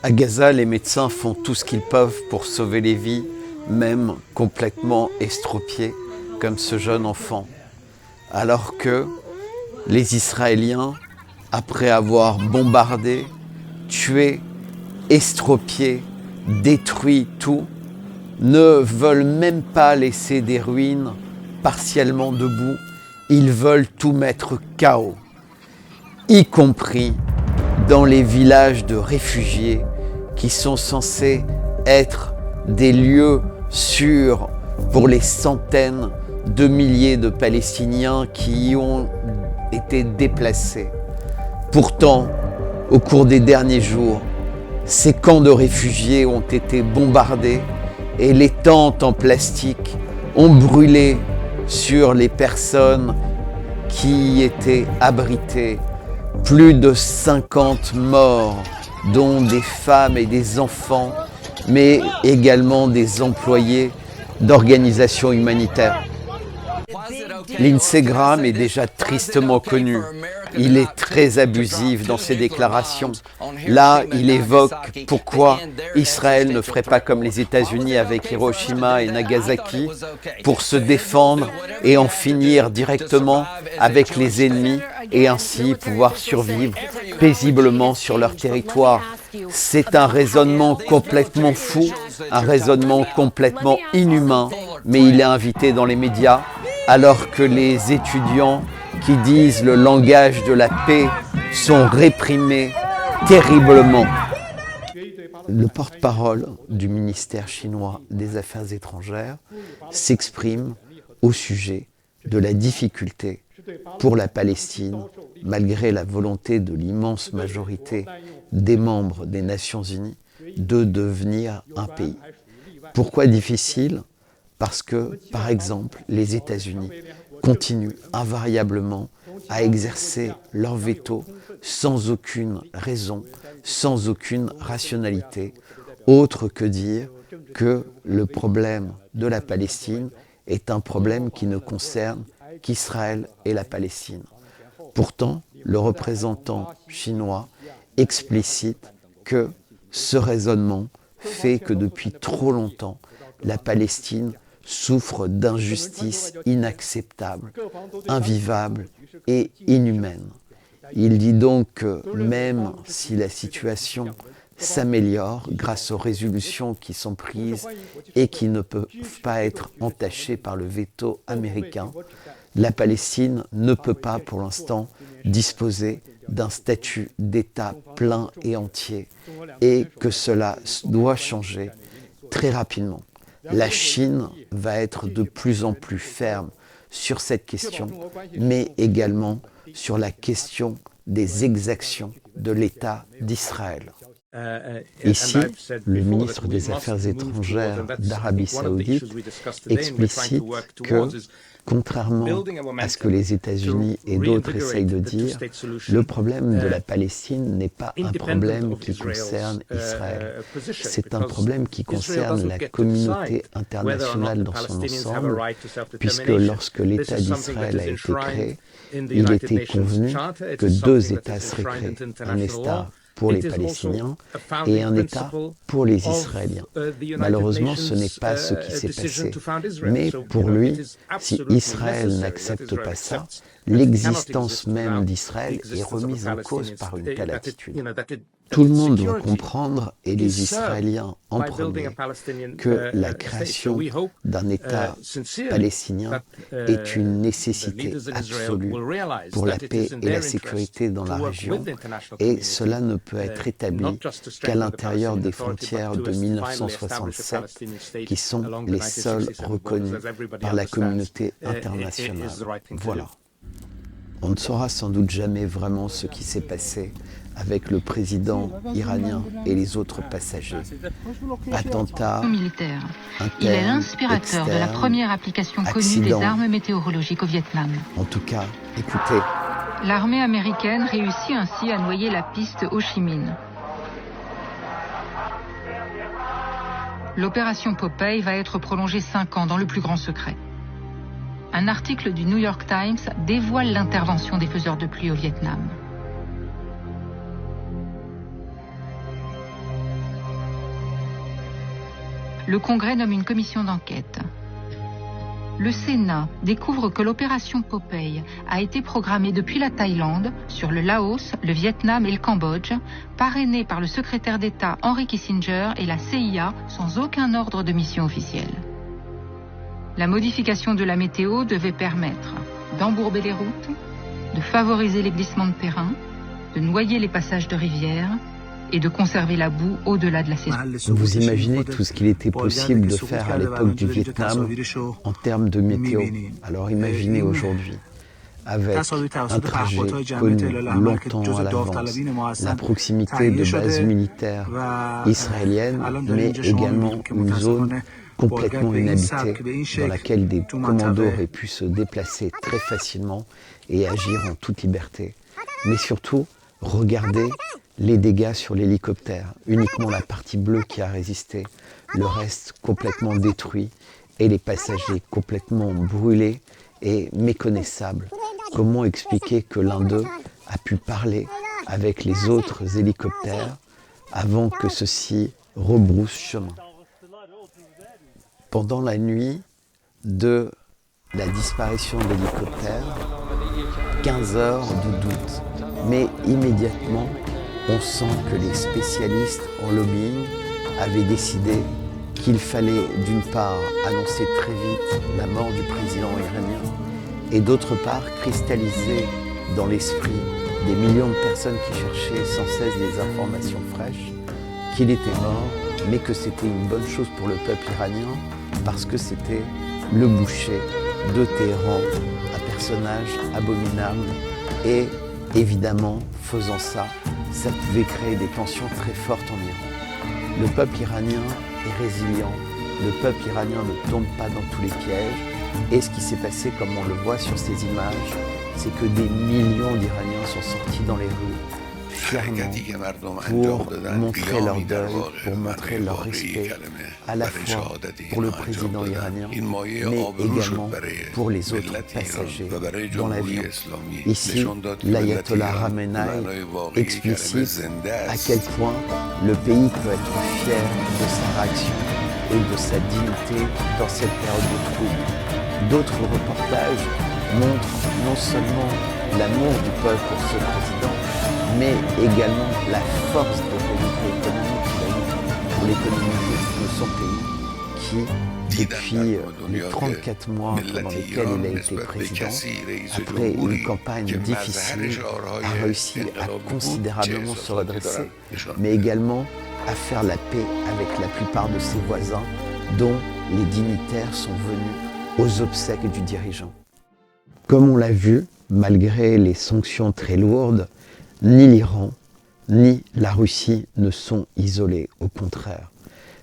À Gaza, les médecins font tout ce qu'ils peuvent pour sauver les vies, même complètement estropiées, comme ce jeune enfant. Alors que les Israéliens, après avoir bombardé, tué, estropié, détruit tout, ne veulent même pas laisser des ruines partiellement debout. Ils veulent tout mettre KO, y compris dans les villages de réfugiés qui sont censés être des lieux sûrs pour les centaines de milliers de Palestiniens qui y ont été déplacés. Pourtant, au cours des derniers jours, ces camps de réfugiés ont été bombardés et les tentes en plastique ont brûlé sur les personnes qui y étaient abritées. Plus de 50 morts, dont des femmes et des enfants, mais également des employés d'organisations humanitaires. Lindsey Graham est déjà tristement connu. Il est très abusif dans ses déclarations. Là, il évoque pourquoi Israël ne ferait pas comme les États-Unis avec Hiroshima et Nagasaki pour se défendre et en finir directement avec les ennemis et ainsi pouvoir survivre paisiblement sur leur territoire. C'est un raisonnement complètement fou, un raisonnement complètement inhumain, mais il est invité dans les médias alors que les étudiants qui disent le langage de la paix sont réprimés terriblement. Le porte-parole du ministère chinois des Affaires étrangères s'exprime au sujet de la difficulté pour la Palestine, malgré la volonté de l'immense majorité des membres des Nations Unies, de devenir un pays. Pourquoi difficile ? Parce que, par exemple, les États-Unis continuent invariablement à exercer leur veto sans aucune raison, sans aucune rationalité, autre que dire que le problème de la Palestine est un problème qui ne concerne qu'Israël et la Palestine. Pourtant, le représentant chinois explicite que ce raisonnement fait que depuis trop longtemps, la Palestine souffre d'injustices inacceptables, invivables et inhumaines. Il dit donc que même si la situation s'améliore grâce aux résolutions qui sont prises et qui ne peuvent pas être entachées par le veto américain, la Palestine ne peut pas pour l'instant disposer d'un statut d'État plein et entier et que cela doit changer très rapidement. La Chine va être de plus en plus ferme sur cette question, mais également sur la question des exactions de l'État d'Israël. Ici, le ministre des Affaires étrangères d'Arabie Saoudite explicite que, contrairement à ce que les États-Unis et d'autres essayent de dire, le problème de la Palestine n'est pas un problème qui concerne Israël. C'est un problème qui concerne la communauté internationale dans son ensemble, puisque lorsque l'État d'Israël a été créé, il était convenu que deux États seraient créés, un État pour les Palestiniens et un État pour les Israéliens. Malheureusement, ce n'est pas ce qui s'est passé. Mais pour lui, si Israël n'accepte pas ça, l'existence même d'Israël est remise en cause par une telle attitude. Tout le monde doit comprendre, et les Israéliens en premier, que la création d'un État palestinien est une nécessité absolue pour la paix et la sécurité dans la région, et cela ne peut être établi qu'à l'intérieur des frontières de 1967, qui sont les seules reconnues par la communauté internationale. Voilà. On ne saura sans doute jamais vraiment ce qui s'est passé avec le président iranien et les autres passagers. Attentats, militaire. internes, Il est l'inspirateur de la externes, première application connue des accidents. armes météorologiques au Vietnam. En tout cas, écoutez, L'armée américaine réussit ainsi à noyer la piste Ho Chi Minh. L'opération Popeye va être prolongée 5 ans dans le plus grand secret. un article du New York Times dévoile l'intervention des faiseurs de pluie au Vietnam. Le Congrès nomme une commission d'enquête. Le Sénat découvre que l'opération Popeye a été programmée depuis la Thaïlande, sur le Laos, le Vietnam et le Cambodge, parrainée par le secrétaire d'État Henry Kissinger et la CIA sans aucun ordre de mission officiel. La modification de la météo devait permettre d'embourber les routes, de favoriser les glissements de terrain, de noyer les passages de rivières et de conserver la boue au-delà de la saison. Vous imaginez tout ce qu'il était possible de faire à l'époque du Vietnam en termes de météo. Alors imaginez aujourd'hui, avec un trajet connu longtemps à l'avance, la proximité de bases militaires israéliennes, mais également une zone complètement inhabitée dans laquelle des commandos auraient pu se déplacer très facilement et agir en toute liberté. Mais surtout, regardez les dégâts sur l'hélicoptère, uniquement la partie bleue qui a résisté, le reste complètement détruit et les passagers complètement brûlés et méconnaissables. Comment expliquer que l'un d'eux a pu parler avec les autres hélicoptères avant que ceux-ci rebroussent chemin? Pendant la nuit de la disparition de l'hélicoptère, 15 heures de doute, mais immédiatement, on sent que les spécialistes en lobbying avaient décidé qu'il fallait d'une part annoncer très vite la mort du président iranien et d'autre part cristalliser dans l'esprit des millions de personnes qui cherchaient sans cesse des informations fraîches qu'il était mort, mais que c'était une bonne chose pour le peuple iranien parce que c'était le boucher de Téhéran, un personnage abominable et évidemment, faisant ça, ça pouvait créer des tensions très fortes en Iran. Le peuple iranien est résilient, le peuple iranien ne tombe pas dans tous les pièges. Et ce qui s'est passé, comme on le voit sur ces images, c'est que des millions d'Iraniens sont sortis dans les rues, fièrement, pour montrer leur deuil, pour montrer leur respect, à la fois pour le président iranien, mais également pour les autres passagers dans l'avion. Ici, l'ayatollah Khamenei explicite à quel point le pays peut être fier de sa réaction et de sa dignité dans cette période de trouble. D'autres reportages montrent non seulement l'amour du peuple pour ce président, mais également la force de réalité économique qu'il a eu pour l'économie de son pays, qui, depuis les 34 mois pendant lesquels il a été président, après une campagne difficile, a réussi à considérablement se redresser, mais également à faire la paix avec la plupart de ses voisins, dont les dignitaires sont venus aux obsèques du dirigeant. Comme on l'a vu, malgré les sanctions très lourdes, ni l'Iran ni la Russie ne sont isolés. Au contraire,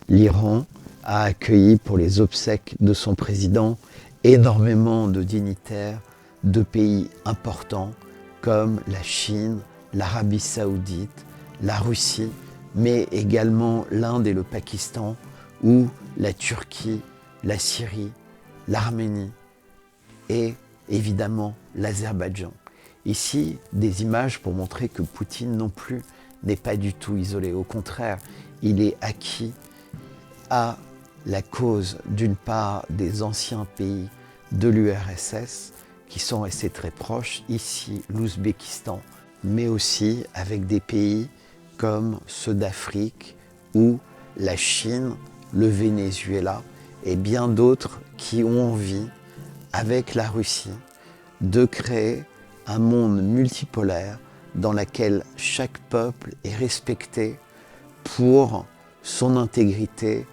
l'Iran a accueilli pour les obsèques de son président énormément de dignitaires de pays importants comme la Chine, l'Arabie Saoudite, la Russie, mais également l'Inde et le Pakistan, ou la Turquie, la Syrie, l'Arménie et évidemment l'Azerbaïdjan. Ici, des images pour montrer que Poutine non plus n'est pas du tout isolé. Au contraire, il est acquis à la cause d'une part des anciens pays de l'URSS qui sont restés très proches, ici l'Ouzbékistan, mais aussi avec des pays comme ceux d'Afrique ou la Chine, le Venezuela et bien d'autres qui ont envie, avec la Russie, de créer un monde multipolaire dans lequel chaque peuple est respecté pour son intégrité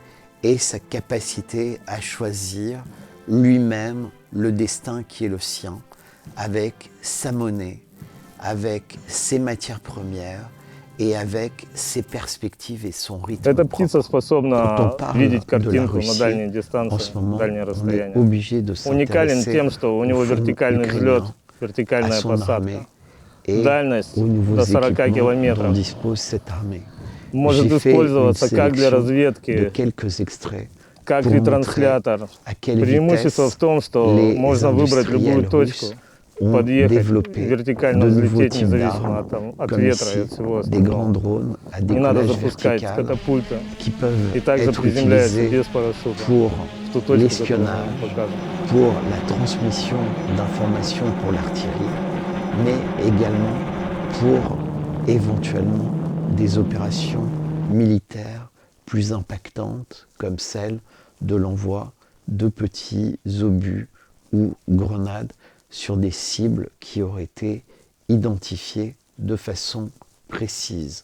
et sa capacité à choisir lui-même le destin qui est le sien, avec sa monnaie, avec ses matières premières et avec ses perspectives et son rythme Эта птица propre. способна Quand on parle видеть de la картинку на Russie, дальние en дистанции, ce moment, дальние on est расстояния. obligé de Уникален s'intéresser тем, что у него au front вертикальный взлет, ukrainien, à вертикальная son armée посадка. et Дальность aux nouveaux до 40 équipements dont километров. dispose cette armée. Может J'ai fait une использоваться как для sélection de разведки, quelques extraits Как pour montrer ретранслятор, à quelle преимущество vitesse в том, что les можно выбрать любую industriels точку, russes ont подъехать, développé вертикально de nouveaux взлететь, types независимо d'armes, от comme ветра и ici от всего des grands остального. drones à Не надо décollage запускать с vertical катапульта qui peuvent и также être приземляется utilisés без парашюта pour в ту точку, которую мы l'espionnage, покажем. pour la transmission d'informations pour l'artillerie, mais également pour éventuellement des opérations militaires plus impactantes comme celle de l'envoi de petits obus ou grenades sur des cibles qui auraient été identifiées de façon précise.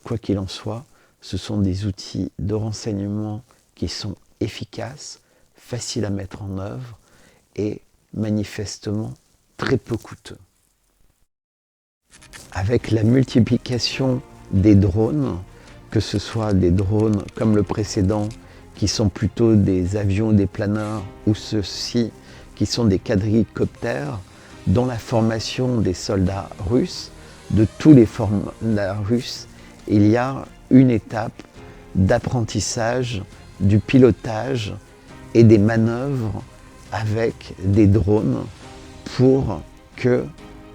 Quoi qu'il en soit, ce sont des outils de renseignement qui sont efficaces, faciles à mettre en œuvre et manifestement très peu coûteux. Avec la multiplication des drones, que ce soit des drones comme le précédent, qui sont plutôt des avions, des planeurs, ou ceux-ci qui sont des quadricoptères, dans la formation des soldats russes, de tous les soldats russes, il y a une étape d'apprentissage du pilotage et des manœuvres avec des drones pour que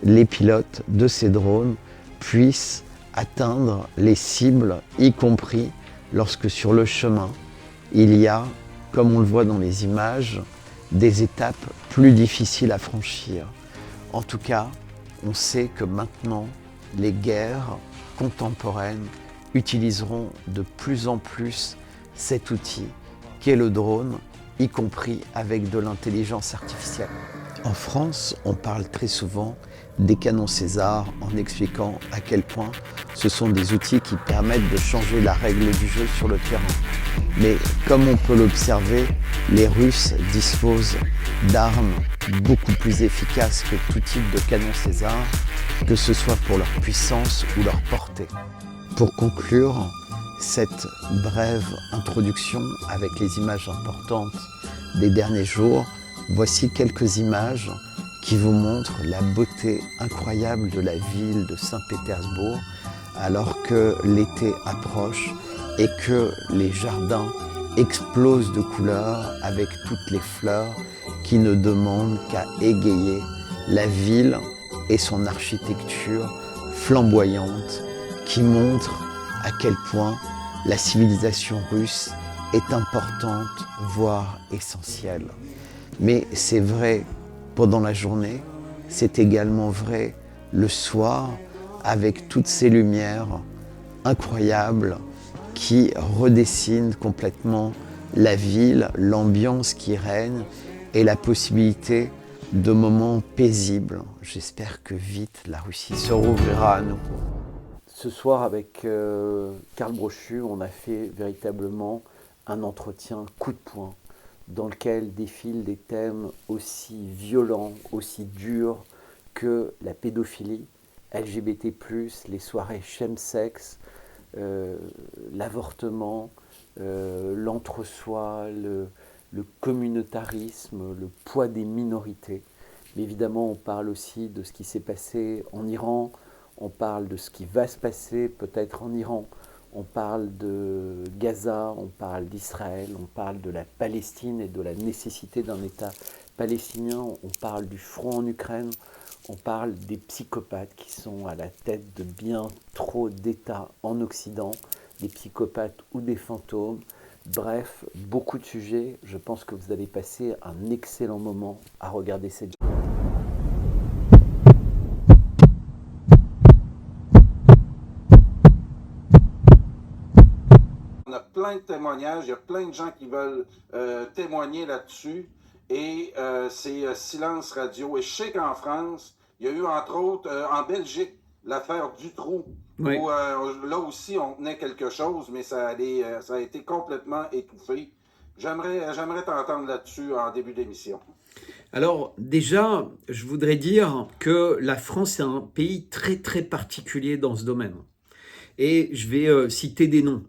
les pilotes de ces drones puissent atteindre les cibles, y compris lorsque sur le chemin, il y a, comme on le voit dans les images, des étapes plus difficiles à franchir. En tout cas, on sait que maintenant, les guerres contemporaines utiliseront de plus en plus cet outil qu'est le drone, y compris avec de l'intelligence artificielle. En France, on parle très souvent des canons César en expliquant à quel point ce sont des outils qui permettent de changer la règle du jeu sur le terrain. Mais comme on peut l'observer, les Russes disposent d'armes beaucoup plus efficaces que tout type de canon César, que ce soit pour leur puissance ou leur portée. Pour conclure cette brève introduction avec les images importantes des derniers jours, voici quelques images qui vous montrent la beauté incroyable de la ville de Saint-Pétersbourg alors que l'été approche et que les jardins explosent de couleurs avec toutes les fleurs qui ne demandent qu'à égayer la ville et son architecture flamboyante qui montre à quel point la civilisation russe est importante, voire essentielle. Mais c'est vrai pendant la journée, c'est également vrai le soir avec toutes ces lumières incroyables qui redessinent complètement la ville, l'ambiance qui règne et la possibilité de moments paisibles. J'espère que vite la Russie se rouvrira à nous. Ce soir avec Karl Brochu, on a fait véritablement un entretien coup de poing dans lequel défilent des thèmes aussi violents, aussi durs que la pédophilie, LGBT+, les soirées chemsex, l'avortement, l'entre-soi, le communautarisme, le poids des minorités. Mais évidemment, on parle aussi de ce qui s'est passé en Iran, on parle de ce qui va se passer peut-être en Iran, on parle de Gaza, on parle d'Israël, on parle de la Palestine et de la nécessité d'un État palestinien, on parle du front en Ukraine, on parle des psychopathes qui sont à la tête de bien trop d'États en Occident, des psychopathes ou des fantômes. Bref, beaucoup de sujets. Je pense que vous allez passer un excellent moment à regarder cette vidéo. On a plein de témoignages, il y a plein de gens qui veulent témoigner là-dessus. Et c'est Silence Radio. Et je sais qu'en France, il y a eu entre autres en Belgique l'affaire Dutroux. Oui. Où là aussi on tenait quelque chose, mais ça a été complètement étouffé. J'aimerais t'entendre là-dessus en début d'émission. Alors déjà, je voudrais dire que la France est un pays très très particulier dans ce domaine. Et je vais citer des noms.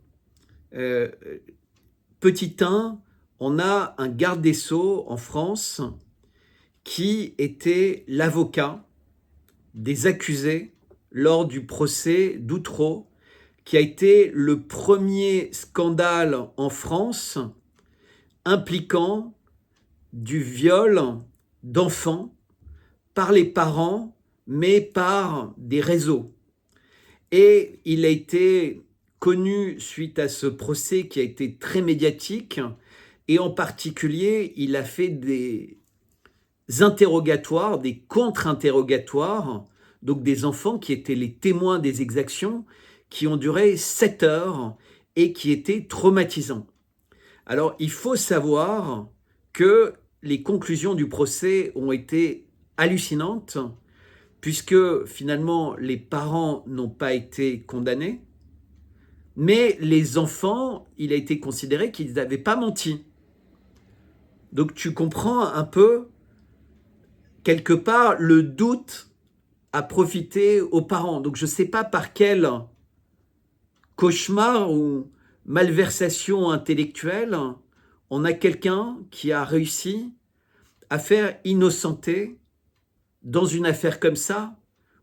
Petit 1, on a un garde des Sceaux en France qui était l'avocat des accusés lors du procès d'Outreau, qui a été le premier scandale en France impliquant du viol d'enfants par les parents, mais par des réseaux. Et il a été connu suite à ce procès qui a été très médiatique, et en particulier, il a fait des interrogatoires, des contre-interrogatoires, donc des enfants qui étaient les témoins des exactions, qui ont duré 7 heures et qui étaient traumatisants. Alors, il faut savoir que les conclusions du procès ont été hallucinantes, puisque finalement, les parents n'ont pas été condamnés, mais les enfants, il a été considéré qu'ils n'avaient pas menti. Donc, tu comprends un peu, quelque part, le doute a profité aux parents. Donc, je ne sais pas par quel cauchemar ou malversation intellectuelle, on a quelqu'un qui a réussi à faire innocenter dans une affaire comme ça,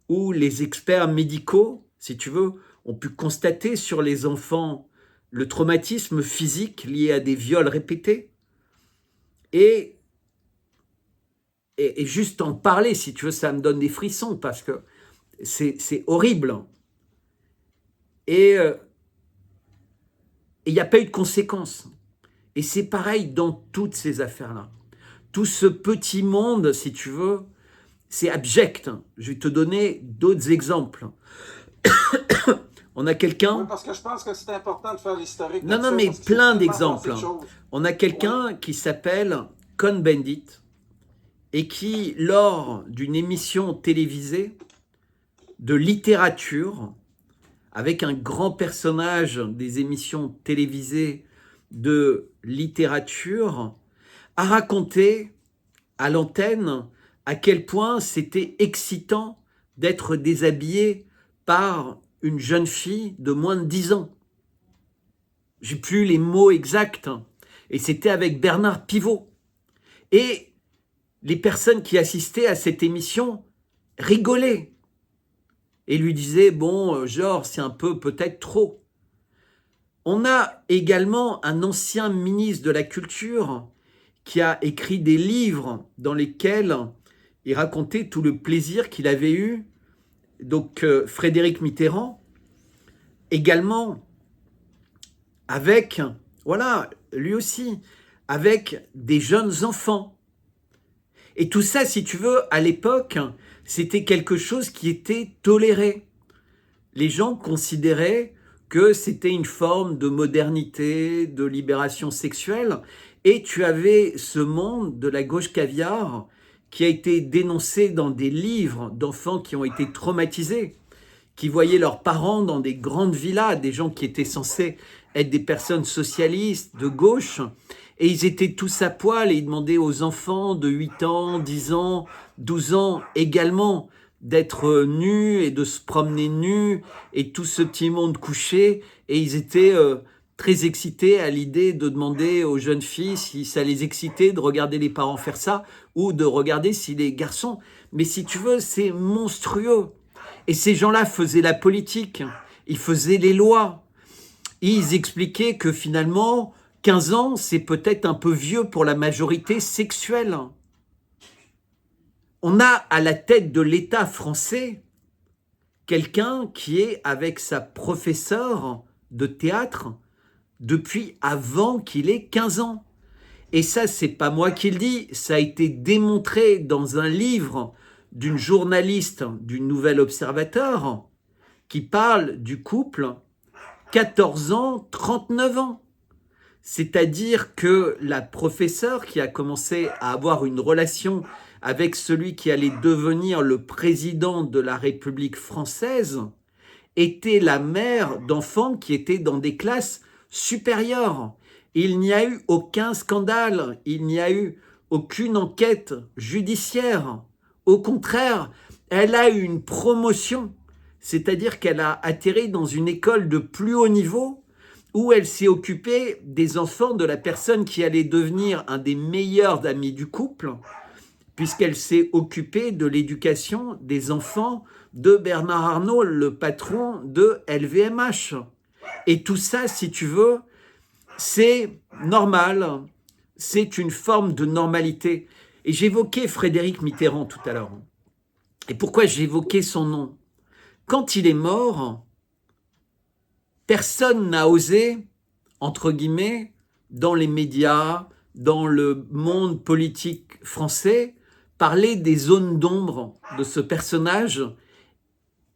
où les experts médicaux, si tu veux, ont pu constater sur les enfants le traumatisme physique lié à des viols répétés. Et juste en parler, si tu veux, ça me donne des frissons, parce que c'est horrible. Et il n'y a pas eu de conséquences. Et c'est pareil dans toutes ces affaires-là. Tout ce petit monde, si tu veux, c'est abject. Je vais te donner d'autres exemples. On a quelqu'un... Oui, parce que je pense que c'est important de faire l'historique. Non, mais plein d'exemples. On a quelqu'un qui s'appelle Cohn-Bendit et qui, lors d'une émission télévisée de littérature, avec un grand personnage des émissions télévisées de littérature, a raconté à l'antenne à quel point c'était excitant d'être déshabillé par une jeune fille de moins de 10 ans. J'ai plus les mots exacts. Et c'était avec Bernard Pivot. Et les personnes qui assistaient à cette émission rigolaient et lui disaient, bon, genre, c'est un peu peut-être trop. On a également un ancien ministre de la Culture qui a écrit des livres dans lesquels il racontait tout le plaisir qu'il avait eu. Donc Frédéric Mitterrand, également avec, voilà, lui aussi, avec des jeunes enfants. Et tout ça, si tu veux, à l'époque, c'était quelque chose qui était toléré. Les gens considéraient que c'était une forme de modernité, de libération sexuelle, et tu avais ce monde de la gauche caviar qui a été dénoncé dans des livres d'enfants qui ont été traumatisés, qui voyaient leurs parents dans des grandes villas, des gens qui étaient censés être des personnes socialistes, de gauche, et ils étaient tous à poil et ils demandaient aux enfants de 8 ans, 10 ans, 12 ans également d'être nus et de se promener nus, et tout ce petit monde couché, et ils étaient très excités à l'idée de demander aux jeunes filles si ça les excitait de regarder les parents faire ça, ou de regarder si les garçons... Mais si tu veux, c'est monstrueux. Et ces gens-là faisaient la politique, ils faisaient les lois. Ils expliquaient que finalement, 15 ans, c'est peut-être un peu vieux pour la majorité sexuelle. On a à la tête de l'État français quelqu'un qui est avec sa professeure de théâtre depuis avant qu'il ait 15 ans. Et ça, c'est pas moi qui le dis, ça a été démontré dans un livre d'une journaliste du Nouvel Observateur qui parle du couple 14 ans, 39 ans. C'est-à-dire que la professeure qui a commencé à avoir une relation avec celui qui allait devenir le président de la République française était la mère d'enfants qui étaient dans des classes supérieures. Il n'y a eu aucun scandale, il n'y a eu aucune enquête judiciaire. Au contraire, elle a eu une promotion, c'est-à-dire qu'elle a atterri dans une école de plus haut niveau où elle s'est occupée des enfants de la personne qui allait devenir un des meilleurs amis du couple, puisqu'elle s'est occupée de l'éducation des enfants de Bernard Arnault, le patron de LVMH. Et tout ça, si tu veux, c'est normal c'est une forme de normalité. Et j'évoquais Frédéric Mitterrand tout à l'heure. Et pourquoi j'évoquais son nom? Quand il est mort, personne n'a osé, entre guillemets, dans les médias, dans le monde politique français, parler des zones d'ombre de ce personnage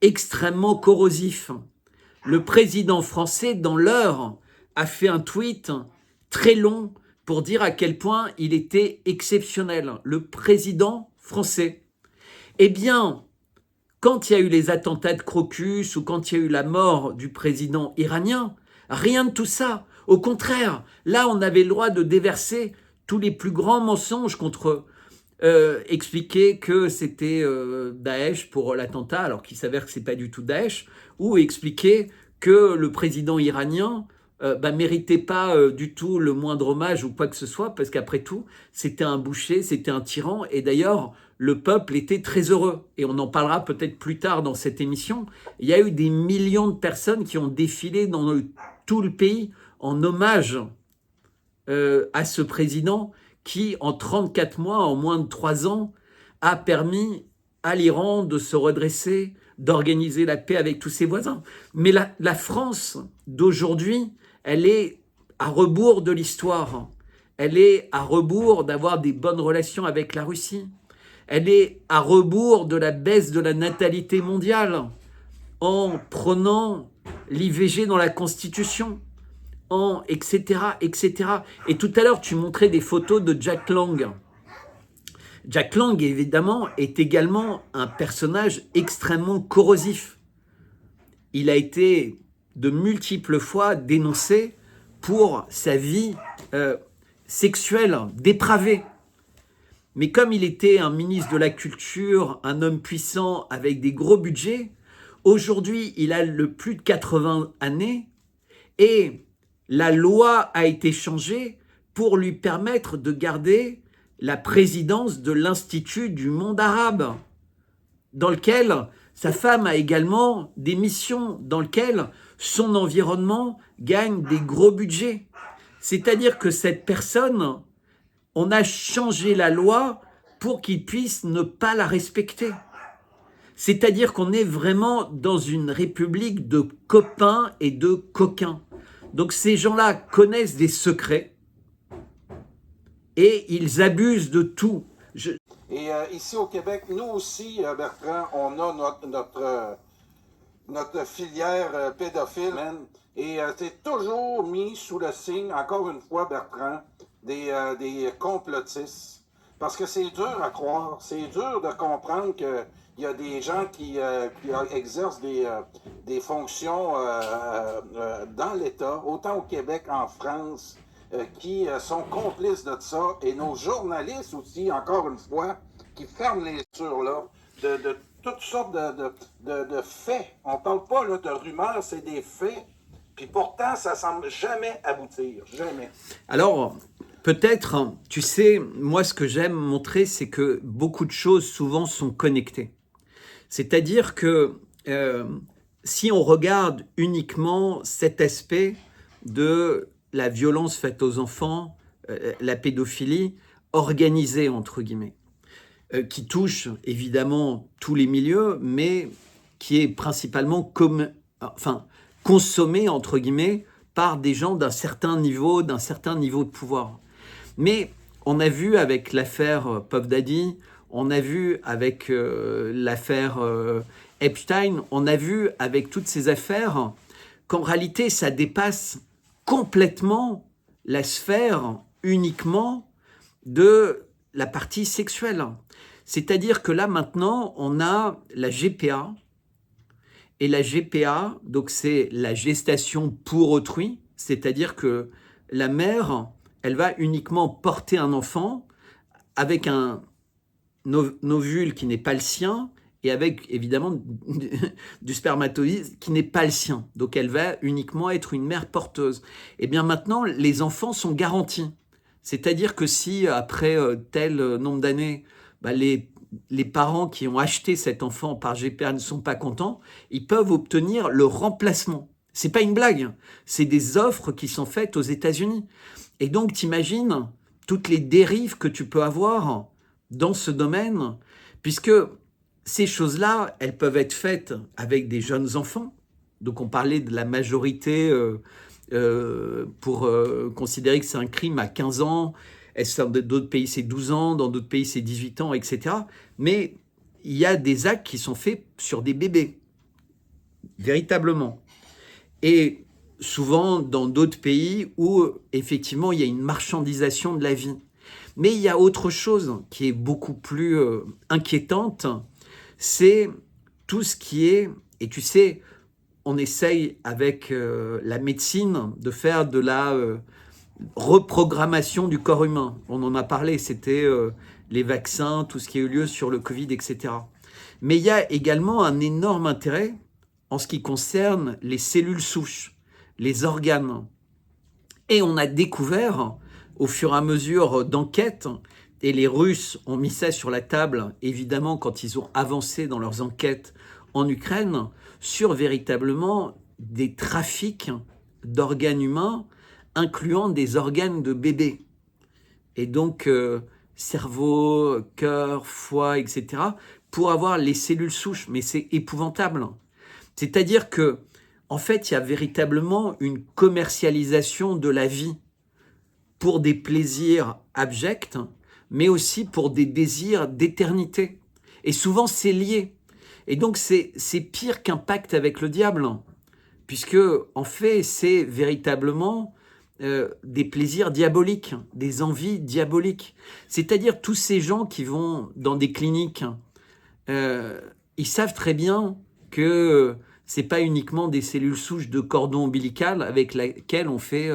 extrêmement corrosif. Le président français, dans l'heure, a fait un tweet très long pour dire à quel point il était exceptionnel, le président français. Eh bien, quand il y a eu les attentats de Crocus ou quand il y a eu la mort du président iranien, rien de tout ça. Au contraire, là, on avait le droit de déverser tous les plus grands mensonges contre expliquer que c'était Daesh pour l'attentat, alors qu'il s'avère que c'est pas du tout Daesh, ou expliquer que le président iranien méritait pas du tout le moindre hommage ou quoi que ce soit, parce qu'après tout, c'était un boucher, c'était un tyran, et d'ailleurs, le peuple était très heureux. Et on en parlera peut-être plus tard dans cette émission. Il y a eu des millions de personnes qui ont défilé dans tout le pays en hommage à ce président qui, en 34 mois, en moins de 3 ans, a permis à l'Iran de se redresser, d'organiser la paix avec tous ses voisins. Mais la France d'aujourd'hui, elle est à rebours de l'histoire. Elle est à rebours d'avoir des bonnes relations avec la Russie. Elle est à rebours de la baisse de la natalité mondiale en prenant l'IVG dans la Constitution, etc., etc. Et tout à l'heure, tu montrais des photos de Jack Lang. Jack Lang, évidemment, est également un personnage extrêmement corrosif. Il a été de multiples fois dénoncé pour sa vie sexuelle dépravée. Mais comme il était un ministre de la Culture, un homme puissant avec des gros budgets, aujourd'hui, il a le plus de 80 années et la loi a été changée pour lui permettre de garder la présidence de l'Institut du monde arabe, dans lequel sa femme a également des missions, dans lequel son environnement gagne des gros budgets. C'est-à-dire que cette personne, on a changé la loi pour qu'il puisse ne pas la respecter. C'est-à-dire qu'on est vraiment dans une république de copains et de coquins. Donc ces gens-là connaissent des secrets et ils abusent de tout. Et ici au Québec, nous aussi, Bertrand, on a notre filière pédophile. Et c'est toujours mis sous le signe, encore une fois, Bertrand, des complotistes. Parce que c'est dur à croire, c'est dur de comprendre qu'il y a des gens qui exercent des fonctions dans l'État, autant au Québec, en France, qui sont complices de ça. Et nos journalistes aussi, encore une fois, qui ferment les yeux là, de toutes sortes de faits. On ne parle pas là, de rumeurs, c'est des faits. Puis pourtant, ça ne semble jamais aboutir. Jamais. Alors, peut-être, tu sais, moi, ce que j'aime montrer, c'est que beaucoup de choses, souvent, sont connectées. C'est-à-dire que si on regarde uniquement cet aspect de la violence faite aux enfants, la pédophilie organisée, entre guillemets, qui touche évidemment tous les milieux, mais qui est principalement consommée, entre guillemets, par des gens d'un certain niveau de pouvoir. Mais on a vu avec l'affaire Puff Daddy, on a vu avec l'affaire Epstein, on a vu avec toutes ces affaires qu'en réalité, ça dépasse complètement la sphère uniquement de la partie sexuelle. C'est-à-dire que là, maintenant, on a la GPA. Et la GPA, donc c'est la gestation pour autrui. C'est-à-dire que la mère, elle va uniquement porter un enfant avec un ovule qui n'est pas le sien et avec évidemment du spermatozoïde qui n'est pas le sien. Donc elle va uniquement être une mère porteuse. Et bien maintenant, les enfants sont garantis. C'est-à-dire que si après tel nombre d'années, les parents qui ont acheté cet enfant par GPA ne sont pas contents, ils peuvent obtenir le remplacement. C'est pas une blague, c'est des offres qui sont faites aux États-Unis. Et donc t'imagines toutes les dérives que tu peux avoir dans ce domaine, puisque ces choses-là, elles peuvent être faites avec des jeunes enfants. Donc on parlait de la majorité pour considérer que c'est un crime à 15 ans. Dans d'autres pays, c'est 12 ans, dans d'autres pays, c'est 18 ans, etc. Mais il y a des actes qui sont faits sur des bébés, véritablement. Et souvent dans d'autres pays où, effectivement, il y a une marchandisation de la vie. Mais il y a autre chose qui est beaucoup plus inquiétante, c'est tout ce qui est, et tu sais, on essaye avec la médecine de faire de la reprogrammation du corps humain. On en a parlé, c'était les vaccins, tout ce qui a eu lieu sur le Covid, etc. Mais il y a également un énorme intérêt en ce qui concerne les cellules souches, les organes. Et on a découvert, au fur et à mesure d'enquêtes, et les Russes ont mis ça sur la table, évidemment, quand ils ont avancé dans leurs enquêtes en Ukraine, sur véritablement des trafics d'organes humains, incluant des organes de bébés. Et donc, cerveau, cœur, foie, etc., pour avoir les cellules souches. Mais c'est épouvantable. C'est-à-dire que, en fait, il y a véritablement une commercialisation de la vie pour des plaisirs abjects, mais aussi pour des désirs d'éternité. Et souvent, c'est lié. Et donc, c'est pire qu'un pacte avec le diable, puisque, en fait, c'est véritablement des plaisirs diaboliques, des envies diaboliques. C'est-à-dire tous ces gens qui vont dans des cliniques, ils savent très bien que c'est pas uniquement des cellules souches de cordon ombilical avec lesquelles on fait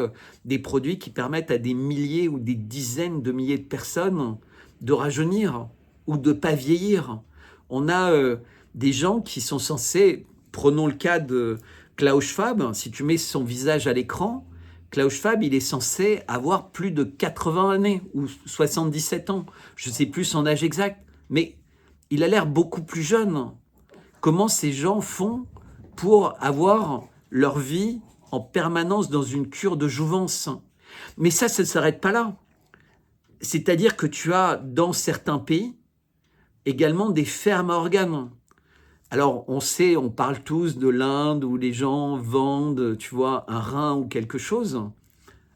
des produits qui permettent à des milliers ou des dizaines de milliers de personnes de rajeunir ou de pas vieillir. On a des gens qui sont censés, prenons le cas de Klaus Schwab, si tu mets son visage à l'écran, Klaus Schwab, il est censé avoir plus de 80 années ou 77 ans. Je ne sais plus son âge exact, mais il a l'air beaucoup plus jeune. Comment ces gens font pour avoir leur vie en permanence dans une cure de jouvence? Mais ça ne s'arrête pas là. C'est-à-dire que tu as dans certains pays également des fermes à organes. Alors, on sait, on parle tous de l'Inde où les gens vendent, tu vois, un rein ou quelque chose.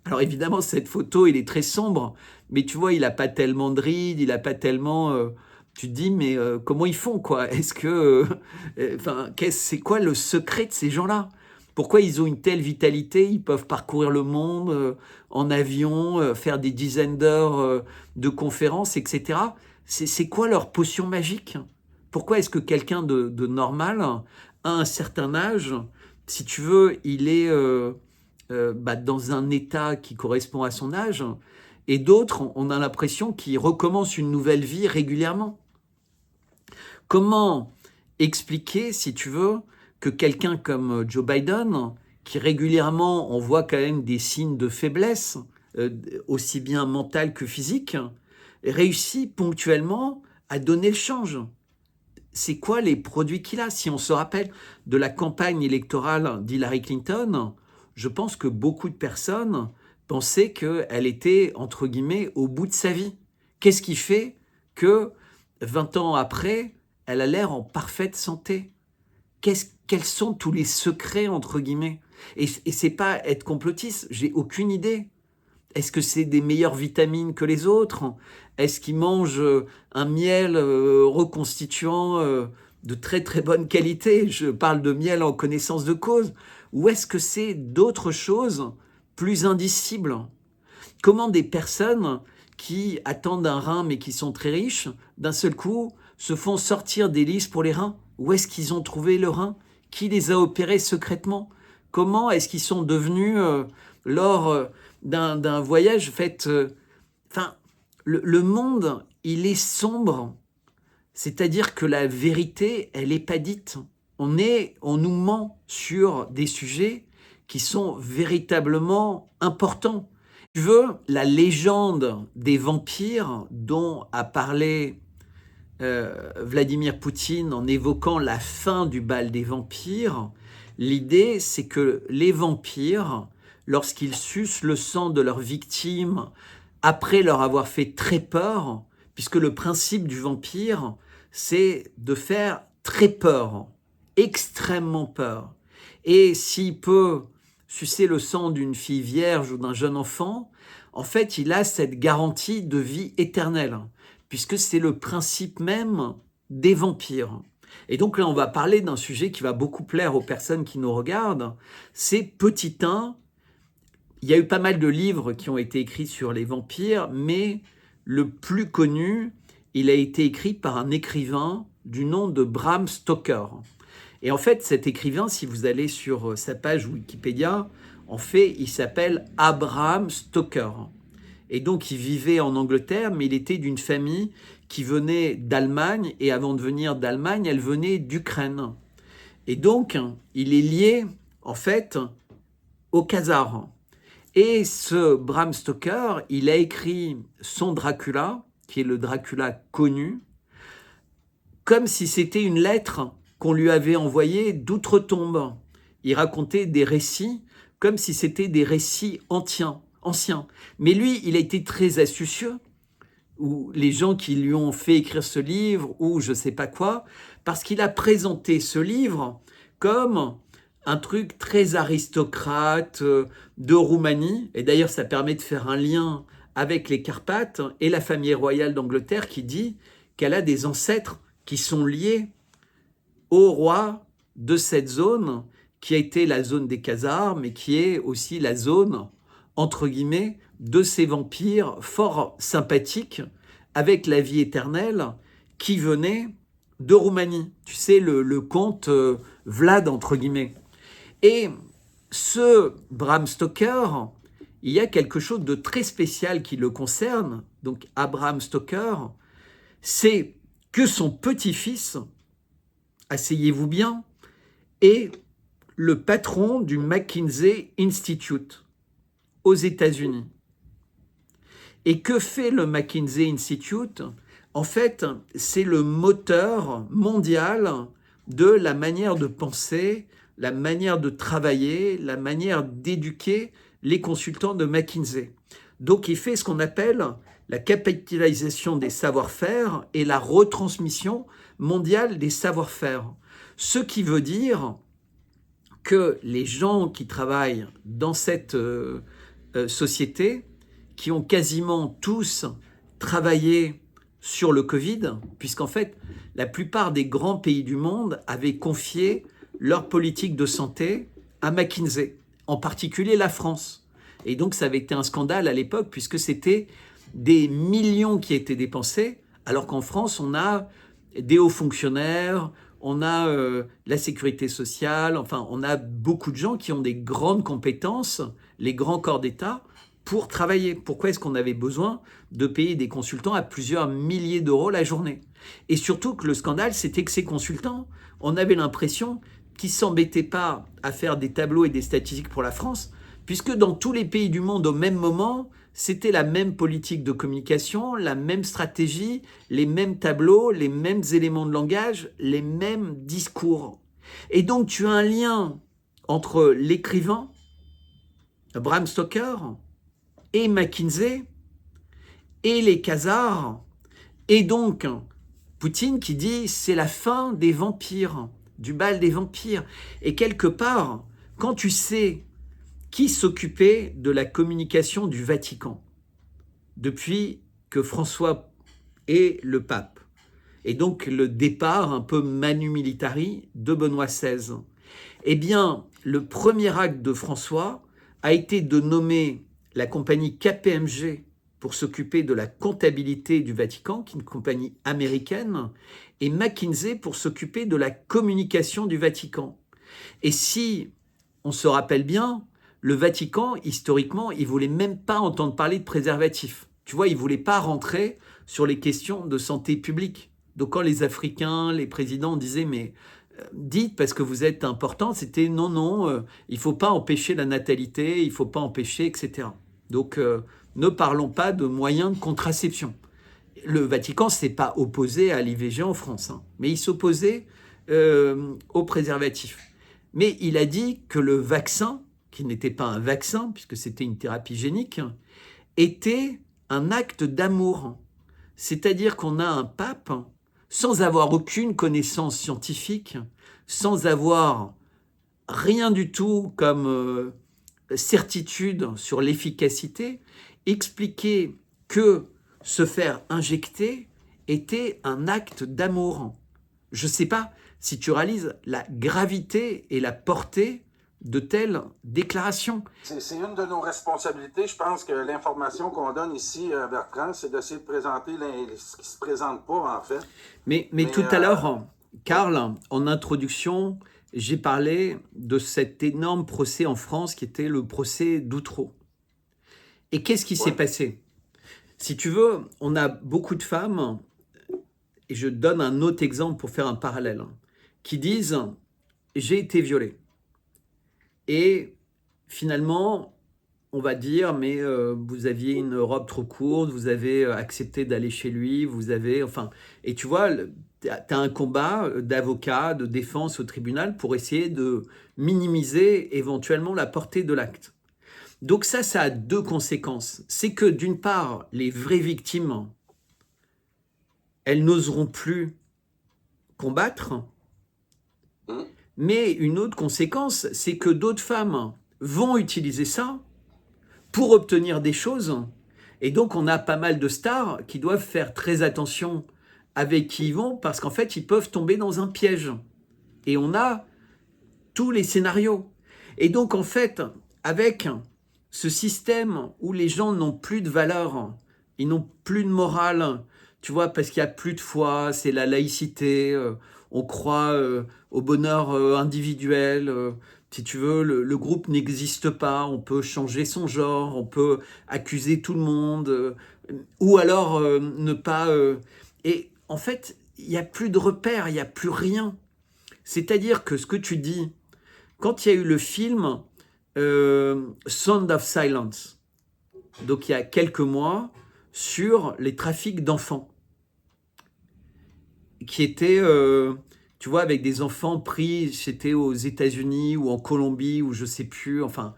Alors évidemment, cette photo, il est très sombre, mais tu vois, il n'a pas tellement de rides, il n'a pas tellement... tu te dis, mais comment ils font, quoi? Est-ce que... c'est quoi le secret de ces gens-là? Pourquoi ils ont une telle vitalité? Ils peuvent parcourir le monde en avion, faire des dizaines d'heures de conférences, etc. C'est quoi leur potion magique? Pourquoi est-ce que quelqu'un de normal, à un certain âge, si tu veux, il est dans un état qui correspond à son âge, et d'autres, on a l'impression qu'ils recommencent une nouvelle vie régulièrement? Comment expliquer, si tu veux, que quelqu'un comme Joe Biden, qui régulièrement, on voit quand même des signes de faiblesse, aussi bien mentale que physique, réussit ponctuellement à donner le change? C'est quoi les produits qu'il a? Si on se rappelle de la campagne électorale d'Hillary Clinton, je pense que beaucoup de personnes pensaient qu'elle était, entre guillemets, au bout de sa vie. Qu'est-ce qui fait que 20 ans après, elle a l'air en parfaite santé? Quels sont tous les secrets, entre guillemets? Et c'est pas être complotiste, j'ai aucune idée. Est-ce que c'est des meilleures vitamines que les autres? Est-ce qu'ils mangent un miel reconstituant de très très bonne qualité? Je parle de miel en connaissance de cause. Ou est-ce que c'est d'autres choses plus indicibles? Comment des personnes qui attendent un rein mais qui sont très riches, d'un seul coup, se font sortir des listes pour les reins? Où est-ce qu'ils ont trouvé le rein? Qui les a opérés secrètement? Comment est-ce qu'ils sont devenus, lors d'un voyage fait... le monde, il est sombre. C'est-à-dire que la vérité, elle n'est pas dite. On nous ment sur des sujets qui sont véritablement importants. Tu veux, la légende des vampires dont a parlé Vladimir Poutine en évoquant la fin du bal des vampires, l'idée, c'est que les vampires, lorsqu'ils sucent le sang de leurs victimes après leur avoir fait très peur, puisque le principe du vampire, c'est de faire très peur, extrêmement peur. Et s'il peut sucer le sang d'une fille vierge ou d'un jeune enfant, en fait, il a cette garantie de vie éternelle, puisque c'est le principe même des vampires. Et donc là, on va parler d'un sujet qui va beaucoup plaire aux personnes qui nous regardent, c'est Petit 1. Il y a eu pas mal de livres qui ont été écrits sur les vampires, mais le plus connu, il a été écrit par un écrivain du nom de Bram Stoker. Et en fait, cet écrivain, si vous allez sur sa page Wikipédia, en fait, il s'appelle Abraham Stoker. Et donc, il vivait en Angleterre, mais il était d'une famille qui venait d'Allemagne, et avant de venir d'Allemagne, elle venait d'Ukraine. Et donc, il est lié, en fait, aux Khazars. Et ce Bram Stoker, il a écrit son Dracula, qui est le Dracula connu, comme si c'était une lettre qu'on lui avait envoyée d'outre-tombe. Il racontait des récits comme si c'était des récits anciens. Mais lui, il a été très astucieux, ou les gens qui lui ont fait écrire ce livre, ou je ne sais pas quoi, parce qu'il a présenté ce livre comme un truc très aristocrate de Roumanie. Et d'ailleurs, ça permet de faire un lien avec les Carpates et la famille royale d'Angleterre qui dit qu'elle a des ancêtres qui sont liés au roi de cette zone, qui a été la zone des Khazars, mais qui est aussi la zone, entre guillemets, de ces vampires fort sympathiques, avec la vie éternelle, qui venait de Roumanie. Tu sais, le comte Vlad, entre guillemets. Et ce Bram Stoker, il y a quelque chose de très spécial qui le concerne, donc Abraham Stoker, c'est que son petit-fils, asseyez-vous bien, est le patron du McKinsey Institute aux États-Unis. Et que fait le McKinsey Institute? En fait, c'est le moteur mondial de la manière de penser, la manière de travailler, la manière d'éduquer les consultants de McKinsey. Donc, il fait ce qu'on appelle la capitalisation des savoir-faire et la retransmission mondiale des savoir-faire. Ce qui veut dire que les gens qui travaillent dans cette société, qui ont quasiment tous travaillé sur le Covid, puisqu'en fait, la plupart des grands pays du monde avaient confié leur politique de santé à McKinsey, en particulier la France. Et donc, ça avait été un scandale à l'époque, puisque c'était des millions qui étaient dépensés, alors qu'en France, on a des hauts fonctionnaires, on a la sécurité sociale, enfin, on a beaucoup de gens qui ont des grandes compétences, les grands corps d'État, pour travailler. Pourquoi est-ce qu'on avait besoin de payer des consultants à plusieurs milliers d'euros la journée? Et surtout que le scandale, c'était que ces consultants, on avait l'impression qu'ils ne s'embêtaient pas à faire des tableaux et des statistiques pour la France, puisque dans tous les pays du monde, au même moment, c'était la même politique de communication, la même stratégie, les mêmes tableaux, les mêmes éléments de langage, les mêmes discours. Et donc, tu as un lien entre l'écrivain, Bram Stoker, et McKinsey, et les Khazars, et donc Poutine qui dit c'est la fin des vampires, du bal des vampires. Et quelque part, quand tu sais qui s'occupait de la communication du Vatican depuis que François est le pape, et donc le départ un peu manu militari de Benoît XVI, eh bien, le premier acte de François a été de nommer la compagnie KPMG pour s'occuper de la comptabilité du Vatican, qui est une compagnie américaine, et McKinsey pour s'occuper de la communication du Vatican. Et si on se rappelle bien, le Vatican, historiquement, il ne voulait même pas entendre parler de préservatifs. Tu vois, il ne voulait pas rentrer sur les questions de santé publique. Donc quand les Africains, les présidents disaient « mais dites parce que vous êtes important », c'était « non, il ne faut pas empêcher la natalité, il ne faut pas empêcher, etc. » Donc ne parlons pas de moyens de contraception. Le Vatican ne s'est pas opposé à l'IVG en France, hein, mais il s'opposait aux préservatifs. Mais il a dit que le vaccin, qui n'était pas un vaccin, puisque c'était une thérapie génique, était un acte d'amour. C'est-à-dire qu'on a un pape, sans avoir aucune connaissance scientifique, sans avoir rien du tout comme certitude sur l'efficacité, expliquer que se faire injecter était un acte d'amour. Je ne sais pas si tu réalises la gravité et la portée de telles déclarations. C'est une de nos responsabilités. Je pense que l'information qu'on donne ici, Bertrand, c'est d'essayer de présenter ce qui ne se présente pas, en fait. Mais tout à l'heure, Karl, en introduction, j'ai parlé de cet énorme procès en France qui était le procès d'Outreau. Et qu'est-ce qui s'est passé? Si tu veux, on a beaucoup de femmes, et je donne un autre exemple pour faire un parallèle, qui disent « j'ai été violée ». Et finalement, on va dire, mais vous aviez une robe trop courte, vous avez accepté d'aller chez lui, vous avez... Enfin, et tu vois, tu as un combat d'avocat, de défense au tribunal pour essayer de minimiser éventuellement la portée de l'acte. Donc ça a deux conséquences. C'est que d'une part, les vraies victimes, elles n'oseront plus combattre. Mais une autre conséquence, c'est que d'autres femmes vont utiliser ça pour obtenir des choses. Et donc, on a pas mal de stars qui doivent faire très attention avec qui ils vont parce qu'en fait, ils peuvent tomber dans un piège. Et on a tous les scénarios. Et donc, en fait, avec ce système où les gens n'ont plus de valeur, ils n'ont plus de morale, tu vois, parce qu'il n'y a plus de foi, c'est la laïcité, on croit au bonheur individuel, si tu veux, le groupe n'existe pas, on peut changer son genre, on peut accuser tout le monde, ou alors ne pas... Et en fait, il n'y a plus de repères, il n'y a plus rien. C'est-à-dire que ce que tu dis, quand il y a eu le film Sound of Silence, donc il y a quelques mois, sur les trafics d'enfants, qui étaient, tu vois, avec des enfants pris, c'était aux États-Unis ou en Colombie ou je sais plus, enfin,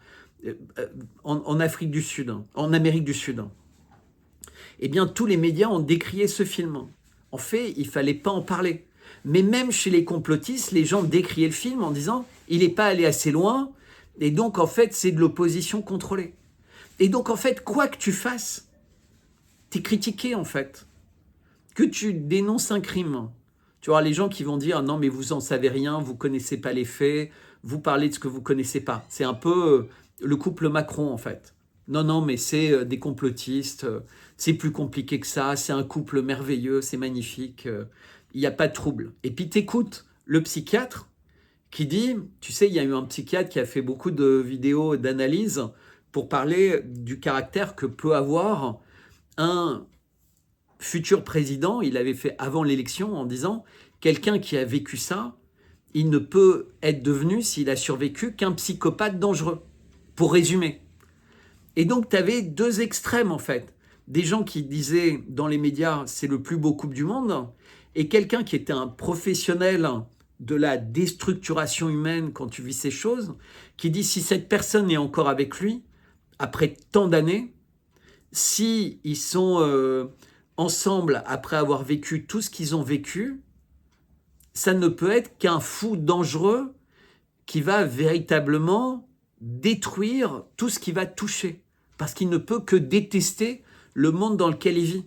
en Afrique du Sud, en Amérique du Sud. Eh bien, tous les médias ont décrié ce film. En fait, il fallait pas en parler. Mais même chez les complotistes, les gens décriaient le film en disant « il n'est pas allé assez loin » et donc, en fait, c'est de l'opposition contrôlée. Et donc, en fait, quoi que tu fasses, tu es critiqué, en fait. Que tu dénonces un crime, tu vois, les gens qui vont dire « non, mais vous en savez rien, vous connaissez pas les faits, vous parlez de ce que vous connaissez pas ». C'est un peu le couple Macron, en fait. Non, non, mais c'est des complotistes, c'est plus compliqué que ça, c'est un couple merveilleux, c'est magnifique, il n'y a pas de trouble. Et puis t'écoutes le psychiatre qui dit, tu sais, il y a eu un psychiatre qui a fait beaucoup de vidéos d'analyse pour parler du caractère que peut avoir un futur président. Il l'avait fait avant l'élection en disant, quelqu'un qui a vécu ça, il ne peut être devenu, s'il a survécu, qu'un psychopathe dangereux, pour résumer. Et donc, tu avais deux extrêmes, en fait. Des gens qui disaient dans les médias, c'est le plus beau couple du monde, et quelqu'un qui était un professionnel de la déstructuration humaine quand tu vis ces choses, qui dit si cette personne est encore avec lui, après tant d'années, si ils sont ensemble après avoir vécu tout ce qu'ils ont vécu, ça ne peut être qu'un fou dangereux qui va véritablement détruire tout ce qui va toucher, parce qu'il ne peut que détester le monde dans lequel il vit,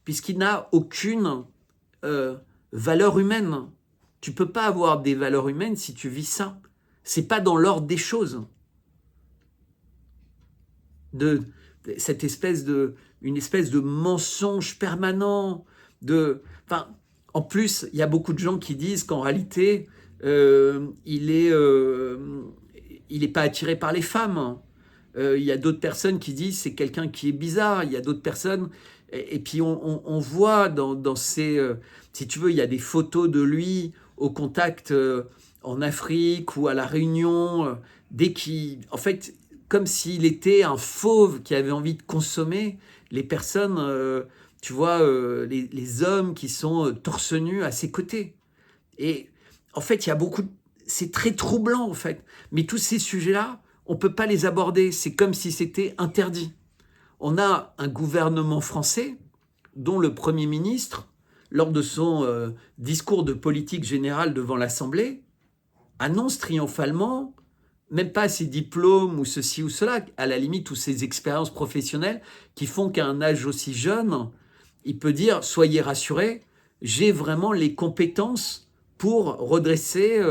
puisqu'il n'a aucune valeur humaine. Tu ne peux pas avoir des valeurs humaines si tu vis ça. Ce n'est pas dans l'ordre des choses. Cette espèce une espèce de mensonge permanent. En plus, il y a beaucoup de gens qui disent qu'en réalité, il n'est pas attiré par les femmes. Il y a d'autres personnes qui disent c'est quelqu'un qui est bizarre. Il y a d'autres personnes... Et puis on voit dans ces... si tu veux, il y a des photos de lui au contact en Afrique ou à La Réunion, dès qu'il... En fait, comme s'il était un fauve qui avait envie de consommer les personnes, tu vois, les hommes qui sont torse nu à ses côtés. Et en fait, il y a beaucoup... C'est très troublant, en fait. Mais tous ces sujets-là, on ne peut pas les aborder. C'est comme si c'était interdit. on a un gouvernement français dont le Premier ministre, lors de son discours de politique générale devant l'Assemblée, annonce triomphalement, même pas ses diplômes ou ceci ou cela, à la limite, ou ses expériences professionnelles qui font qu'à un âge aussi jeune, il peut dire « Soyez rassurés, j'ai vraiment les compétences pour redresser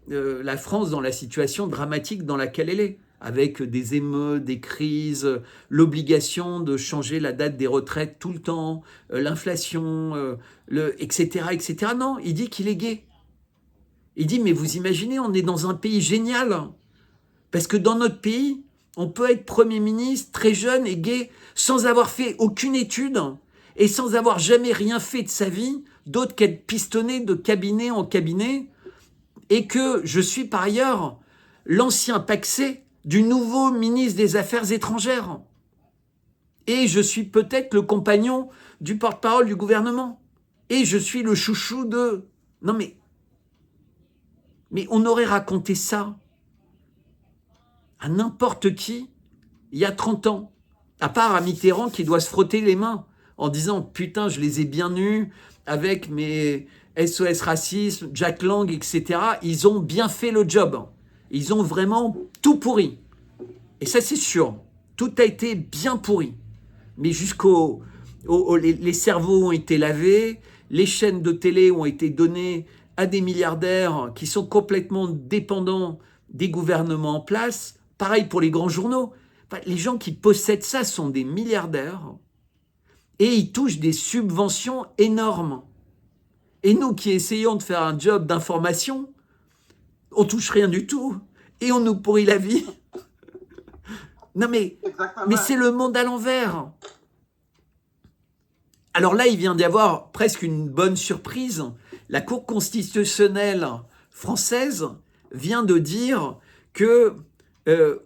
la France dans la situation dramatique dans laquelle elle est, avec des émeutes, des crises, l'obligation de changer la date des retraites tout le temps, l'inflation, etc., etc. » Non, il dit qu'il est gay. Il dit, mais vous imaginez, on est dans un pays génial. Parce que dans notre pays, on peut être Premier ministre, très jeune et gay, sans avoir fait aucune étude et sans avoir jamais rien fait de sa vie, d'autre qu'être pistonné de cabinet en cabinet, et que je suis par ailleurs l'ancien pacsé du nouveau ministre des Affaires étrangères. Et je suis peut-être le compagnon du porte-parole du gouvernement. Et je suis le chouchou de... Non mais on aurait raconté ça à n'importe qui il y a 30 ans, à part à Mitterrand qui doit se frotter les mains en disant « Putain, je les ai bien eus avec mes SOS Racisme, Jack Lang, etc. Ils ont bien fait le job. Ils ont vraiment tout pourri. » Et ça, c'est sûr. Tout a été bien pourri. Mais les cerveaux ont été lavés, les chaînes de télé ont été données à des milliardaires qui sont complètement dépendants des gouvernements en place. Pareil pour les grands journaux. Les gens qui possèdent ça sont des milliardaires et ils touchent des subventions énormes. Et nous qui essayons de faire un job d'information, on touche rien du tout et on nous pourrit la vie. Non mais c'est le monde à l'envers. Alors là, il vient d'y avoir presque une bonne surprise. La Cour constitutionnelle française vient de dire que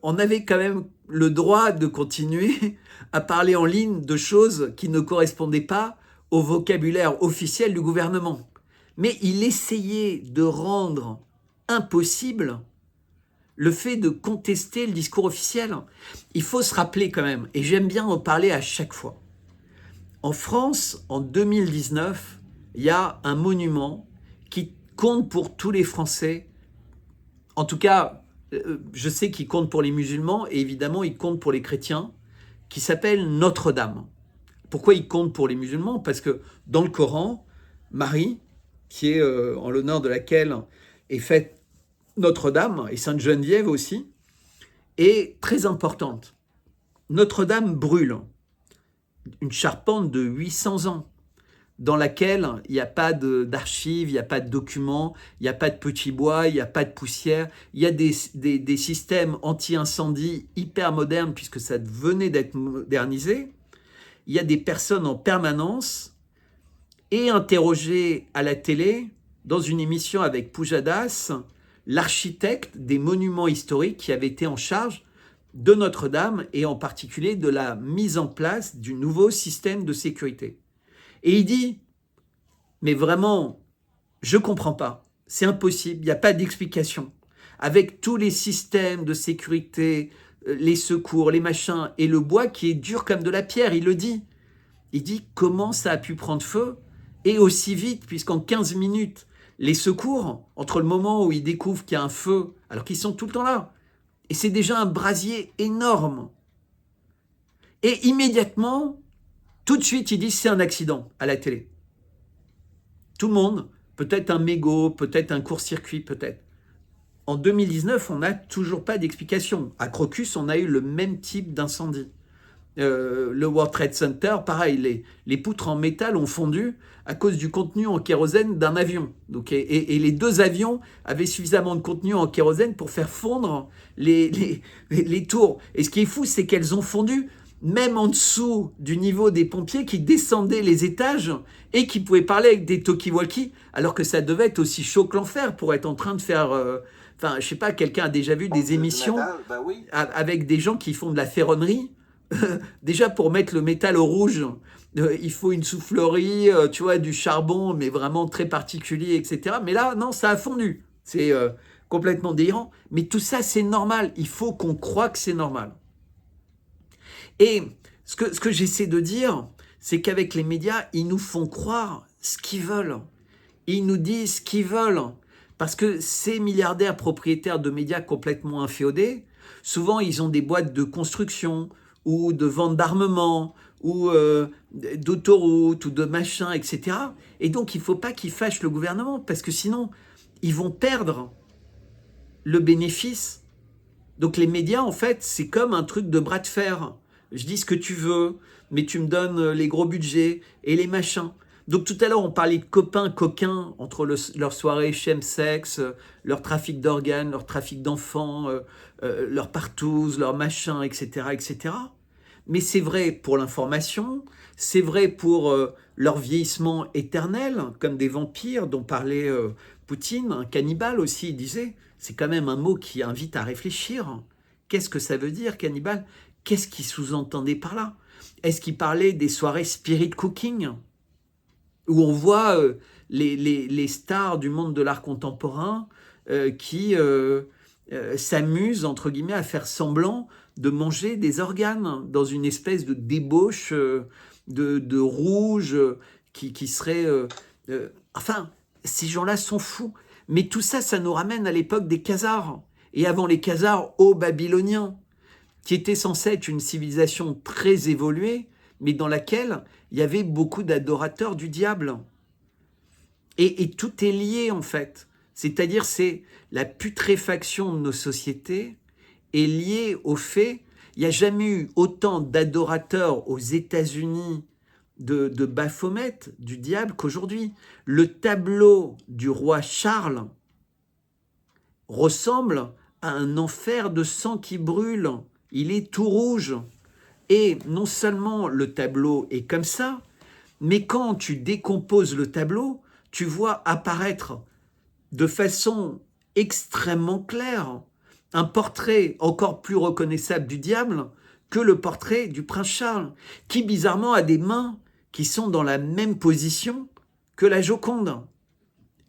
on avait quand même le droit de continuer à parler en ligne de choses qui ne correspondaient pas au vocabulaire officiel du gouvernement. Mais il essayait de rendre impossible le fait de contester le discours officiel. Il faut se rappeler quand même, et j'aime bien en parler à chaque fois. En France, en 2019, il y a un monument qui compte pour tous les Français. En tout cas, je sais qu'il compte pour les musulmans et évidemment, il compte pour les chrétiens, qui s'appelle Notre-Dame. Pourquoi il compte pour les musulmans? Parce que dans le Coran, Marie, qui est en l'honneur de laquelle est faite Notre-Dame, et Sainte Geneviève aussi, est très importante. Notre-Dame brûle. Une charpente de 800 ans, dans laquelle il n'y a pas d'archives, il n'y a pas de documents, il n'y a pas de petits bois, il n'y a pas de poussière. Il y a des systèmes anti-incendie hyper modernes, puisque ça venait d'être modernisé. Il y a des personnes en permanence, et interrogées à la télé, dans une émission avec Pujadas, l'architecte des monuments historiques qui avait été en charge de Notre-Dame et en particulier de la mise en place du nouveau système de sécurité. Et il dit, mais vraiment, je ne comprends pas, c'est impossible, il n'y a pas d'explication. Avec tous les systèmes de sécurité, les secours, les machins, et le bois qui est dur comme de la pierre, il le dit. Il dit comment ça a pu prendre feu, et aussi vite, puisqu'en 15 minutes, les secours, entre le moment où ils découvrent qu'il y a un feu, alors qu'ils sont tout le temps là, et c'est déjà un brasier énorme. Et immédiatement, tout de suite, ils disent c'est un accident à la télé. Tout le monde, peut-être un mégot, peut-être un court-circuit, peut-être. En 2019, on n'a toujours pas d'explication. À Crocus, on a eu le même type d'incendie. Le World Trade Center, pareil, les poutres en métal ont fondu à cause du contenu en kérosène d'un avion. Donc, et les deux avions avaient suffisamment de contenu en kérosène pour faire fondre les tours. Et ce qui est fou, c'est qu'elles ont fondu même en dessous du niveau des pompiers qui descendaient les étages et qui pouvaient parler avec des talkie-walkie, alors que ça devait être aussi chaud que l'enfer pour être en train de faire... Enfin, je sais pas, quelqu'un a déjà vu des émissions avec des gens qui font de la ferronnerie. Déjà, pour mettre le métal au rouge, il faut une soufflerie, tu vois, du charbon, mais vraiment très particulier, etc. Mais là, non, ça a fondu. C'est complètement délirant. Mais tout ça, c'est normal. Il faut qu'on croie que c'est normal. Et Ce que j'essaie de dire, c'est qu'avec les médias, ils nous font croire ce qu'ils veulent. Ils nous disent ce qu'ils veulent. Parce que ces milliardaires propriétaires de médias complètement inféodés, souvent ils ont des boîtes de construction ou de vente d'armement ou d'autoroutes ou de machins, etc. Et donc il ne faut pas qu'ils fâchent le gouvernement parce que sinon ils vont perdre le bénéfice. Donc les médias, en fait, c'est comme un truc de bras de fer. Je dis ce que tu veux, mais tu me donnes les gros budgets et les machins. Donc tout à l'heure, on parlait de copains, coquins, entre leurs soirées chemsex, leur trafic d'organes, leur trafic d'enfants, leurs partouzes, leurs machins, etc., etc. Mais c'est vrai pour l'information, c'est vrai pour leur vieillissement éternel, comme des vampires dont parlait Poutine, un cannibale aussi, il disait. C'est quand même un mot qui invite à réfléchir. Qu'est-ce que ça veut dire, cannibale? Qu'est-ce qu'il sous-entendait par là? Est-ce qu'il parlait des soirées spirit cooking où on voit les stars du monde de l'art contemporain qui s'amusent, entre guillemets, à faire semblant de manger des organes dans une espèce de débauche de rouge qui serait... enfin, ces gens-là sont fous. Mais tout ça, ça nous ramène à l'époque des Khazars. Et avant les Khazars, aux Babyloniens, qui étaient censés être une civilisation très évoluée, mais dans laquelle il y avait beaucoup d'adorateurs du diable. Et tout est lié, en fait. C'est-à-dire, c'est la putréfaction de nos sociétés est liée au fait, il n'y a jamais eu autant d'adorateurs aux États-Unis de Baphomet, du diable, qu'aujourd'hui. Le tableau du roi Charles ressemble à un enfer de sang qui brûle. Il est tout rouge. Et non seulement le tableau est comme ça, mais quand tu décomposes le tableau, tu vois apparaître de façon extrêmement claire un portrait encore plus reconnaissable du diable que le portrait du prince Charles, qui bizarrement a des mains qui sont dans la même position que la Joconde.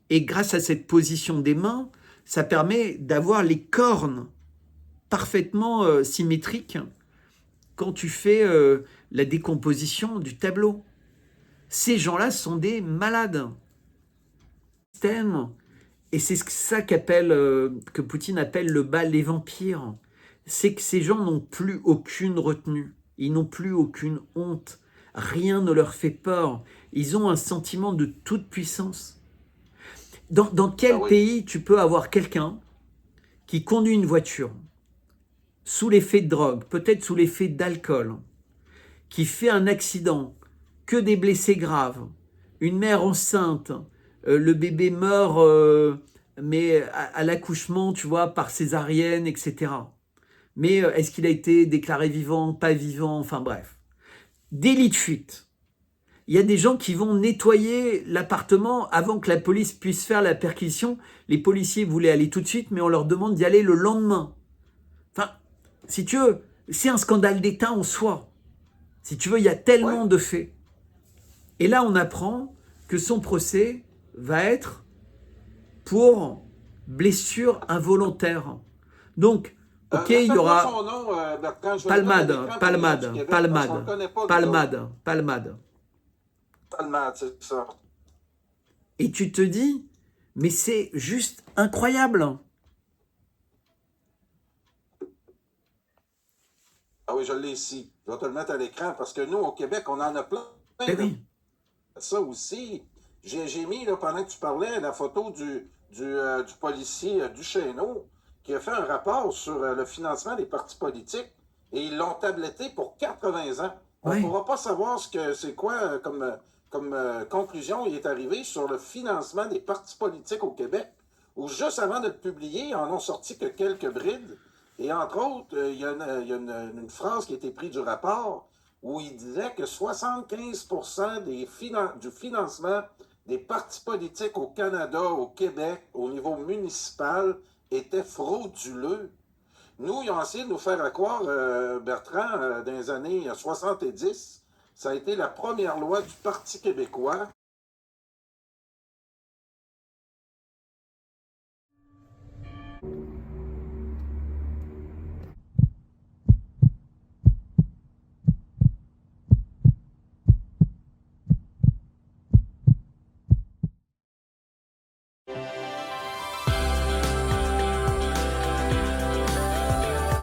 Et grâce à cette position des mains, ça permet d'avoir les cornes parfaitement symétriques quand tu fais la décomposition du tableau. Ces gens-là sont des malades. Et c'est ça que Poutine appelle le bal des vampires. C'est que ces gens n'ont plus aucune retenue. Ils n'ont plus aucune honte. Rien ne leur fait peur. Ils ont un sentiment de toute puissance. Dans quel pays tu peux avoir quelqu'un qui conduit une voiture sous l'effet de drogue, peut-être sous l'effet d'alcool, qui fait un accident, que des blessés graves, une mère enceinte, le bébé meurt, mais à l'accouchement, tu vois, par césarienne, etc. Mais est-ce qu'il a été déclaré vivant, pas vivant, enfin bref. Délit de fuite. Il y a des gens qui vont nettoyer l'appartement avant que la police puisse faire la perquisition. Les policiers voulaient aller tout de suite, mais on leur demande d'y aller le lendemain. Enfin, si tu veux, c'est un scandale d'État en soi. Si tu veux, il y a tellement de faits. Et là, on apprend que son procès va être pour blessure involontaire. Donc, ok, il y aura son nom, Bertrand, palmade, c'est ça. Et tu te dis, mais c'est juste incroyable. Ah oui, je l'ai ici. Je vais te le mettre à l'écran parce que nous, au Québec, on en a plein. Oui. Ça aussi. J'ai mis, là, pendant que tu parlais, la photo du policier Duchesneau qui a fait un rapport sur le financement des partis politiques et ils l'ont tabletté pour 80 ans. On ne pourra pas savoir c'est quoi comme conclusion il est arrivé sur le financement des partis politiques au Québec, où juste avant de le publier, ils en ont sorti que quelques brides. Et entre autres, il y a une phrase qui a été prise du rapport où il disait que 75% du financement des partis politiques au Canada, au Québec, au niveau municipal, était frauduleux. Nous, ils ont essayé de nous faire croire, Bertrand, dans les années 70, ça a été la première loi du Parti québécois